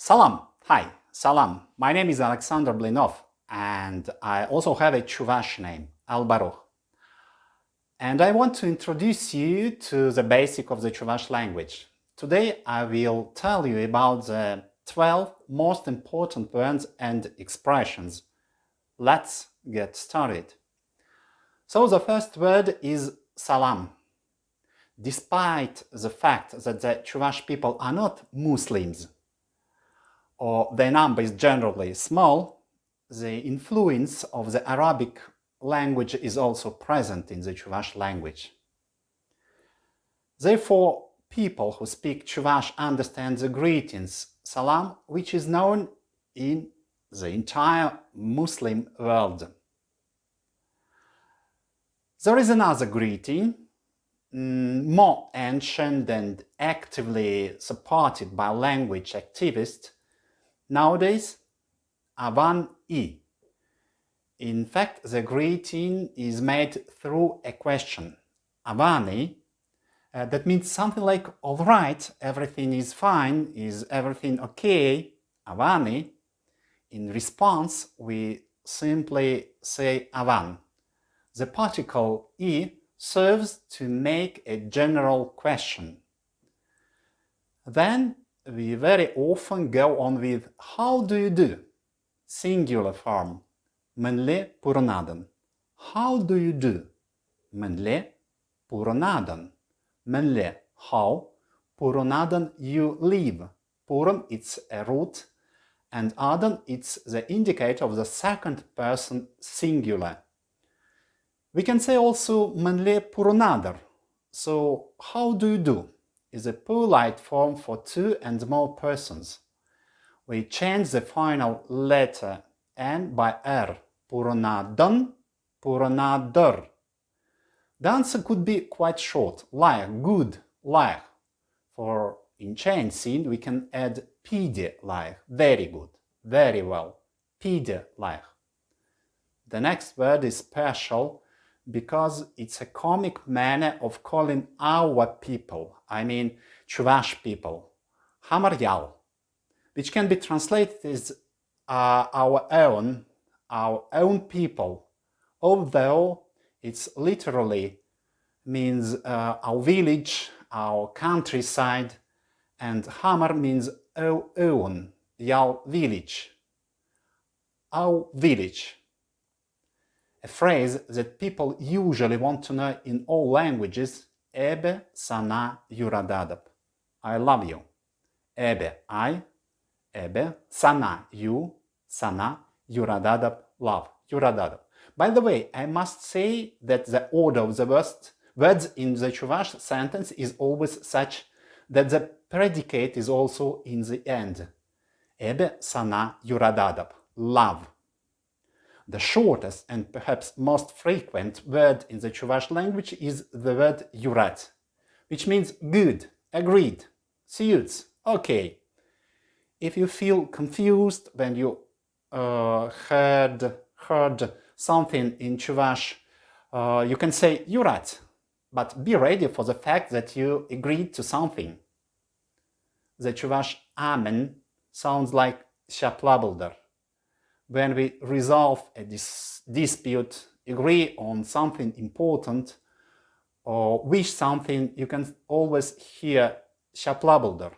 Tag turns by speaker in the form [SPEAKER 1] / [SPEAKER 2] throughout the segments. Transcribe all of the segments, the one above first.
[SPEAKER 1] Salam. Hi, Salam. My name is Alexander Blinov, and I also have a Chuvash name, Al-Baruch. And I want to introduce you to the basic of the Chuvash language. Today I will tell you about the 12 most important words and expressions. Let's get started. So the first word is Salam. Despite the fact that the Chuvash people are not Muslims, or their number is generally small, the influence of the Arabic language is also present in the Chuvash language. Therefore, people who speak Chuvash understand the greetings Salam, which is known in the entire Muslim world. There is another greeting, more ancient and actively supported by language activists nowadays, Avan-i. In fact, the greeting is made through a question. Avan-i, that means something like, all right, everything is fine, is everything okay? Avani. In response, we simply say Avan. The particle i serves to make a general question. Then we very often go on with how do you do? Singular form. Mēnlе purõnatøn. How do you do? Mēnlе purõnatøn. Mēnlе, how? Purõnatøn, you live. Purun, it's a root, and adon, it's the indicator of the second person singular. We can say also Mēnlе purõnatăr. So, how do you do? Is a polite form for two and more persons. We change the final letter N by R. Purõnatøn, purõnatăr. The answer could be quite short. Laiωh, good, laiωh. For in change scene, we can add Pitē, laiωh, very good, very well. Pitē, laiωh. The next word is special because it's a comic manner of calling our people, I mean Chuvash people, Hamõr, which can be translated as our own people, although it's literally means our village, our countryside, and Hamõr means own, your village, our village. A phrase that people usually want to know in all languages, ebe, sana, юрататõп. I love you. Ebe, I, ebe, sana, you, sana, юрататõп, love, юрататõп. By the way, I must say that the order of the words in the Chuvash sentence is always such that the predicate is also in the end. Ebe, sana, юрататõп, love. The shortest and perhaps most frequent word in the Chuvash language is the word Юрать, which means good, agreed, suits, okay. If you feel confused when you heard something in Chuvash, you can say Юрать, but be ready for the fact that you agreed to something. The Chuvash amen sounds like Ҫapla. When we resolve a dispute, agree on something important, or wish something, you can always hear Ҫapla.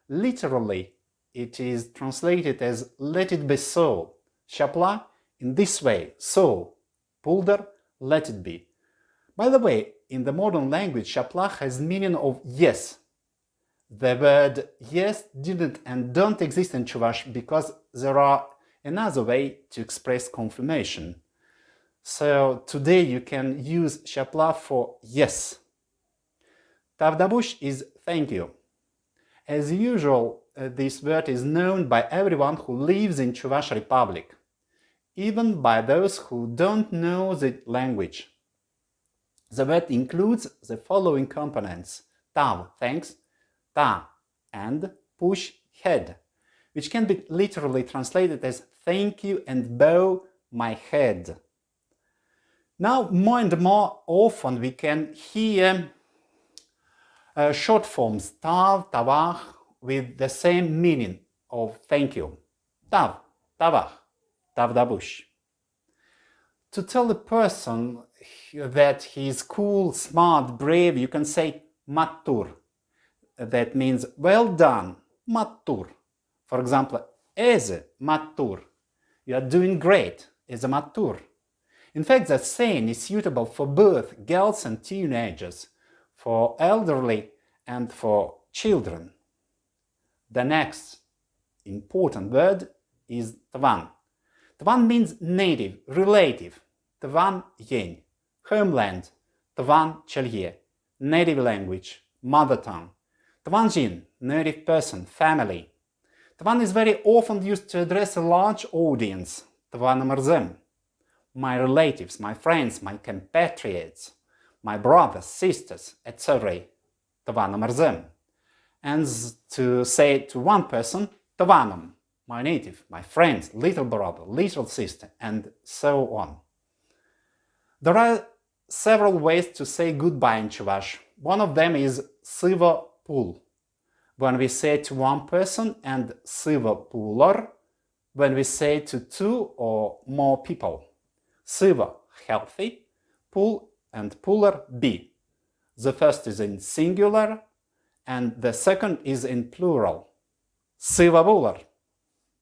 [SPEAKER 1] Literally, it is translated as let it be so. Ҫapla, in this way, so. Pultõr, let it be. By the way, in the modern language, Ҫapla has meaning of yes. The word yes didn't and don't exist in Chuvash because there are another way to express confirmation. So today you can use Ҫapla for yes. Тавтапуҫ is thank you. As usual, this word is known by everyone who lives in Chuvash Republic, even by those who don't know the language. The word includes the following components: tav, thanks, ta, and push, head, which can be literally translated as thank you and bow my head. Now, more and more often we can hear short forms tav, Тавах with the same meaning of thank you. Tav, Тавах, Тавтапуҫ. To tell a person that he is cool, smart, brave, you can say Mаттур. That means well done, Mаттур. For example, eze Mаттур. You are doing great, eze Mаттур. In fact, that saying is suitable for both girls and teenagers, for elderly and for children. The next important word is Tăvan. Tăvan means native, relative. Tăvan єнь, homeland. Tăvan чельє, native language, mother tongue. Tăvan jin, native person, family. Tăvan is very often used to address a large audience. Tăvan ămărzem. My relatives, my friends, my compatriots, my brothers, sisters, etc. Tăvan ămărzem. And to say it to one person, Tăvanăm, my native, my friend, little brother, little sister, and so on. There are several ways to say goodbye in Chuvash. One of them is Sывă pul, when we say to one person, and Sывă pulăr, when we say to two or more people. Sывă, healthy, pul and pulăr, be. The first is in singular, and the second is in plural. Sывă pulăr,